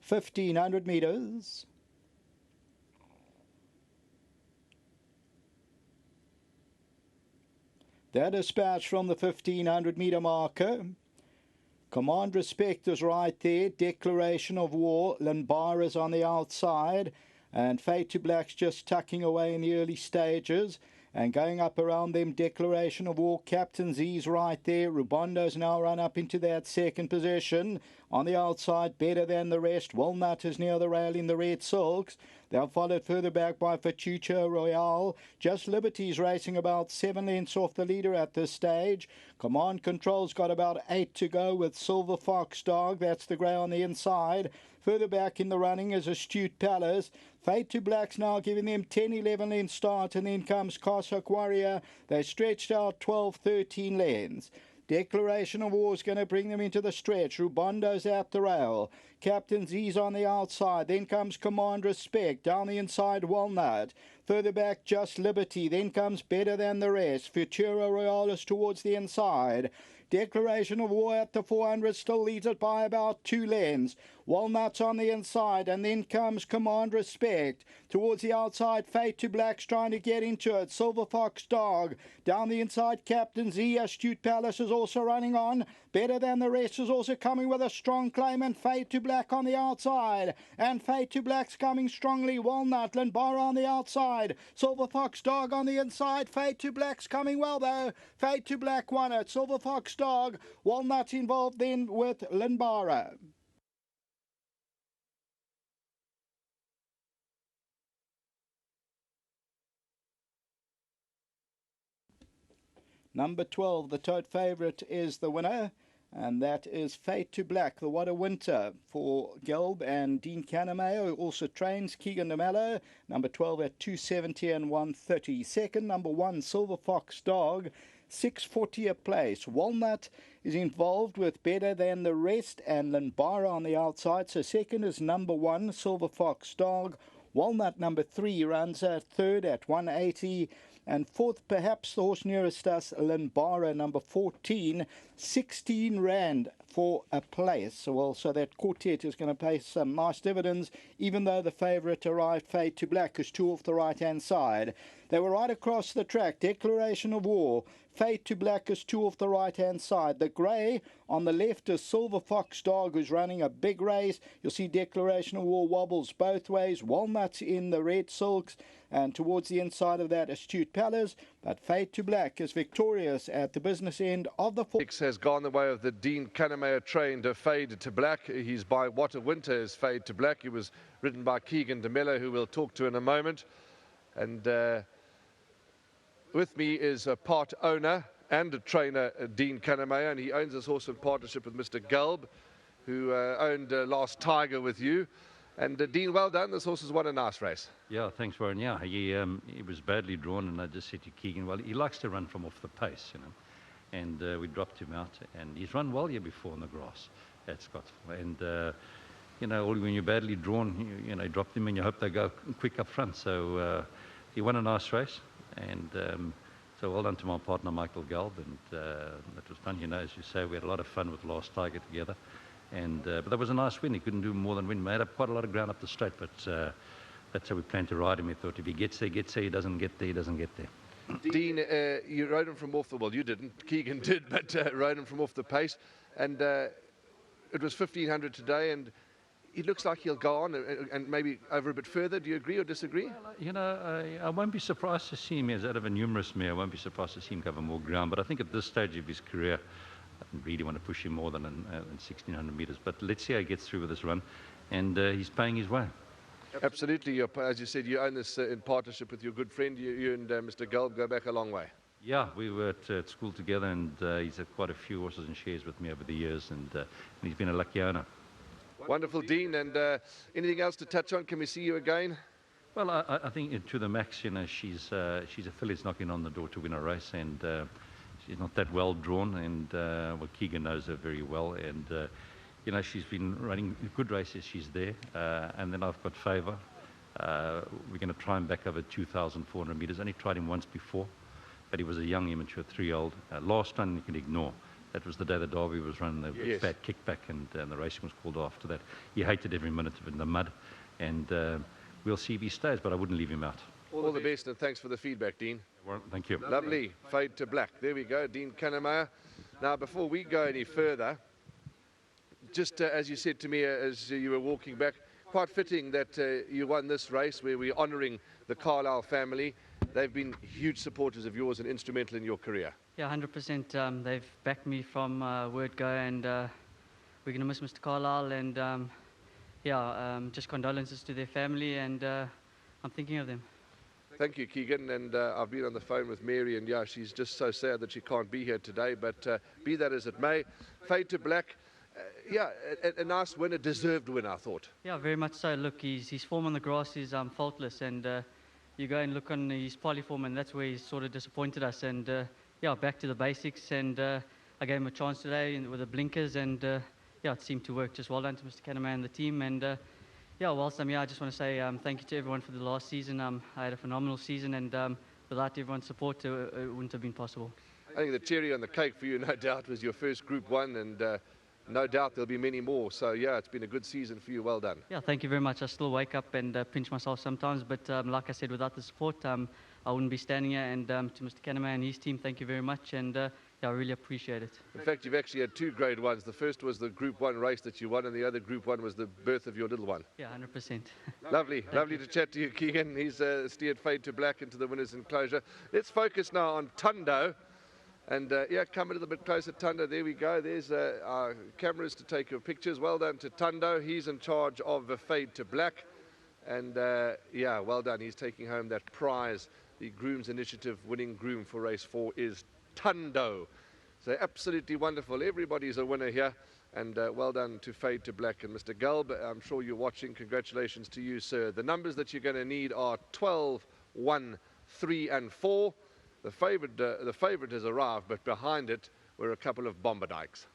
1,500 metres. That dispatch from the 1,500 metre marker. Command Respect is right there. Declaration of War. Linbara's on the outside. And Fade to Black's just tucking away in the early stages. And going up around them, Declaration of War. Captain Z's right there. Rubondo's now run up into that second position. On the outside, better than the rest. Walnut is near the rail in the red silks. They're followed further back by Futucho Royale. Just Liberty's racing about 7 lengths off the leader at this stage. Command Control's got about 8 to go with Silver Fox Dog. That's the grey on the inside. Further back in the running is Astute Palace. Fade to Black's now giving them 10-11 lengths start, and then comes Cossack Warrior. They stretched out 12-13 lengths. Declaration of War is going to bring them into the stretch. Rubondo's at the rail. Captain Z's on the outside. Then comes Command Respect. Down the inside, Walnut. Further back, Just Liberty. Then comes Better Than the Rest. Futuro Royales towards the inside. Declaration of War at the 400 still leads it by about 2 lengths. Walnuts on the inside, and then comes Command Respect. Towards the outside, Fade to Black's trying to get into it. Silver Fox Dog. Down the inside, Captain Z. Astute Palace is also running on. Better Than the Rest is also coming with a strong claim, and Fade to Black on the outside. And Fade to Black's coming strongly. Walnut, Linbara on the outside. Silver Fox Dog on the inside. Fade to Black's coming well though. Fade to Black won it. Silver Fox Dog. Walnut involved then with Linbara. Number 12, the tote favourite, is the winner, and that is Fade to Black, the What a Winter, for Gelb and Dean Canameo, who also trains Keegan DeMello. Number 12 at 270 and 130. Second, number 1, Silver Fox Dog, 640 a place. Walnut is involved with Better Than the Rest and Linbara on the outside. So second is number 1, Silver Fox Dog. Walnut, number 3, runs at third at 180. And fourth, perhaps the horse nearest us, Linbara, number 14, 16 Rand for a place. Well, so that quartet is going to pay some nice dividends, even though the favourite arrived, Fade to Black, is 2 off the right-hand side. They were right across the track. Declaration of War. Fade to Black is 2 off the right-hand side. The grey on the left is Silver Fox Dog, who's running a big race. You'll see Declaration of War wobbles both ways. Walnuts in the red silks. And towards the inside of that, Astute Palace. But Fade to Black is victorious at the business end of the fourth. Six has gone the way of the Dean Canameo trained Fade to Black. He's by What a Winter is Fade to Black. He was ridden by Keegan DeMello, who we'll talk to in a moment. And with me is a part owner and a trainer, Dean Canameo, and he owns this horse in partnership with Mr. Gelb, who owned Last Tiger with you. And Dean, well done. This horse has won a nice race. Yeah, thanks, Warren. Yeah, he was badly drawn, and I just said to Keegan, well, he likes to run from off the pace, you know. And we dropped him out, and he's run well here before on the grass at Scottsville. And, you know, when you're badly drawn, you know, drop them and you hope they go quick up front. So he won a nice race, and so well done to my partner, Michael Gelb. And it was fun, you know, as you say, we had a lot of fun with Last Tiger together. And but that was a nice win. He couldn't do more than win. Made up quite a lot of ground up the straight, but that's how we planned to ride him. We thought if he gets there, gets there. He doesn't get there, he doesn't get there. Dean, you rode him from off the, well, you didn't, Keegan did, but rode him from off the pace. And it was 1,500 today, and it looks like he'll go on and maybe over a bit further. Do you agree or disagree? Well, you know, I won't be surprised to see him as out of a numerous mare. I won't be surprised to see him cover more ground. But I think at this stage of his career, I don't really want to push him more than 1,600 metres. But let's see how he gets through with this run. And he's paying his way. Absolutely. As you said, you own this in partnership with your good friend. You and Mr. Gelb go back a long way. Yeah, we were at school together, and he's had quite a few horses and shares with me over the years, and he's been a lucky owner. Wonderful, Dean. And anything else to touch on? Can we see you again? Well, I think to the max, you know, she's a filly that's knocking on the door to win a race, and she's not that well drawn, and well, Keegan knows her very well, and you know, she's been running good races. She's there, and then I've got Favour. We're going to try him back over 2,400 metres. Only tried him once before, but he was a young, immature 3-year-old. Last one you can ignore. That was the day the Derby was run, the Yes. bad kickback, and the racing was called off after that. He hated every minute of it in the mud, and we'll see if he stays, but I wouldn't leave him out. All the best, and thanks for the feedback, Dean. Well, thank you. Lovely. Fade to black. There we go, Dean Kannemeyer. Now, before we go any further, just as you said to me as you were walking back, quite fitting that you won this race where we're honouring the Carlisle family. They've been huge supporters of yours and instrumental in your career. Yeah, 100%. They've backed me from word go, and we're going to miss Mr. Carlisle. And just condolences to their family, and I'm thinking of them. Thank you, Keegan. And I've been on the phone with Mary, and yeah, she's just so sad that she can't be here today. But be that as it may, fade to black. A nice win, a deserved win, I thought. Yeah, very much so. Look, his form on the grass is faultless, and you go and look on his poly form, and that's where he's sort of disappointed us. And back to the basics, and I gave him a chance today with the blinkers, and it seemed to work. Just well done to Mr. Kannemeyer and the team. And whilst I'm here, I just want to say thank you to everyone for the last season. I had a phenomenal season, and without everyone's support, it wouldn't have been possible. I think the cherry on the cake for you, no doubt, was your first Group 1, and no doubt there'll be many more. So, yeah, it's been a good season for you. Well done. Yeah, thank you very much. I still wake up and pinch myself sometimes, but like I said, without the support, I wouldn't be standing here. And to Mr. Kannemeyer and his team, thank you very much, and I really appreciate it. In fact, you've actually had 2 Grade 1s. The first was the Group 1 race that you won, and the other Group 1 was the birth of your little one. Yeah, 100%. Lovely to chat to you, Keegan. He's steered fade to black into the winner's enclosure. Let's focus now on Tundo. And come a little bit closer, Tundo. There we go. There's our cameras to take your pictures. Well done to Tundo. He's in charge of the fade to black. And well done. He's taking home that prize. The Grooms Initiative winning groom for race 4 is Tundo. So absolutely wonderful. Everybody's a winner here. And well done to fade to black. And Mr. Gulb, I'm sure you're watching. Congratulations to you, sir. The numbers that you're going to need are 12, 1, 3 and 4. The favourite has arrived, but behind it were a couple of Bombardikes.